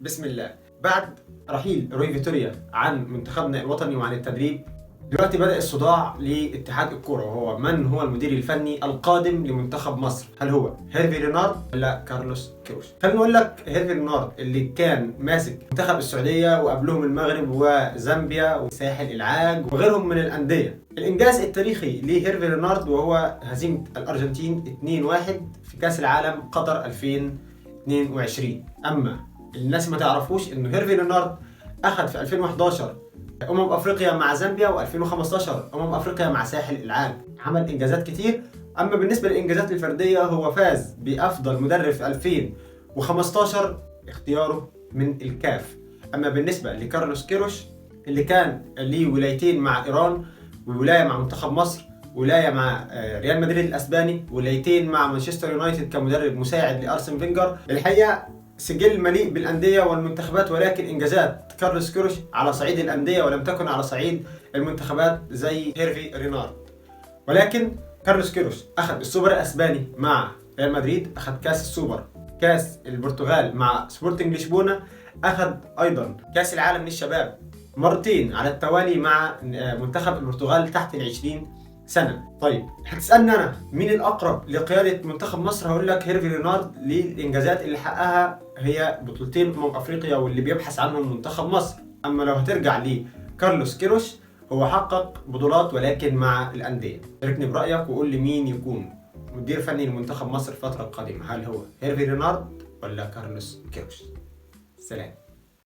بسم الله. بعد رحيل روي فيتوريا عن منتخبنا الوطني وعن التدريب، دلوقتي بدأ الصداع لاتحاد الكرة، وهو من هو المدير الفني القادم لمنتخب مصر؟ هل هو هيرفي رينارد ولا كارلوس كيروش؟ خليني اقول لك، هيرفي رينارد اللي كان ماسك منتخب السعودية وقبلهم المغرب وزامبيا وساحل العاج وغيرهم من الأندية. الإنجاز التاريخي لهيرفي رينارد وهو هزيمة الأرجنتين 2-1 في كأس العالم قطر 2022. أما الناس ما تعرفوش إنه هيرفي رينارد أخذ في 2011 افريقيا مع زامبيا، و2015 افريقيا مع ساحل العاج. عمل انجازات كتير. اما بالنسبه للانجازات الفرديه، هو فاز بافضل مدرب في 2015 اختياره من الكاف. اما بالنسبه لكارلوس كيروش اللي كان ليه ولايتين مع ايران، وولايه مع منتخب مصر، ولايه مع ريال مدريد الاسباني، ولايتين مع مانشستر يونايتد كمدرب مساعد لارسن فينجر. الحقيقه سجل مليء بالأندية والمنتخبات، ولكن إنجازات كارلوس كيروش على صعيد الأندية ولم تكن على صعيد المنتخبات زي هيرفي رينارد. ولكن كارلوس كيروش أخذ السوبر الأسباني مع ريال مدريد، أخذ كأس السوبر، كأس البرتغال مع سبورتنج لشبونة، أخذ أيضا كأس العالم للشباب مرتين على التوالي مع منتخب البرتغال تحت ال20 سنة. طيب هتسألني أنا مين الأقرب لقيادة منتخب مصر؟ هقول لك هيرفي رينارد، للإنجازات اللي حققها هي بطولتين أفريقيا واللي بيبحث عنهم منتخب مصر. أما لو هترجع لكارلوس كيروش، هو حقق بطولات ولكن مع الأندية. شاركني برأيك وقول لي مين يكون مدير فني لمنتخب مصر الفترة القادمة، هل هو هيرفي رينارد ولا كارلوس كيروش؟ سلام.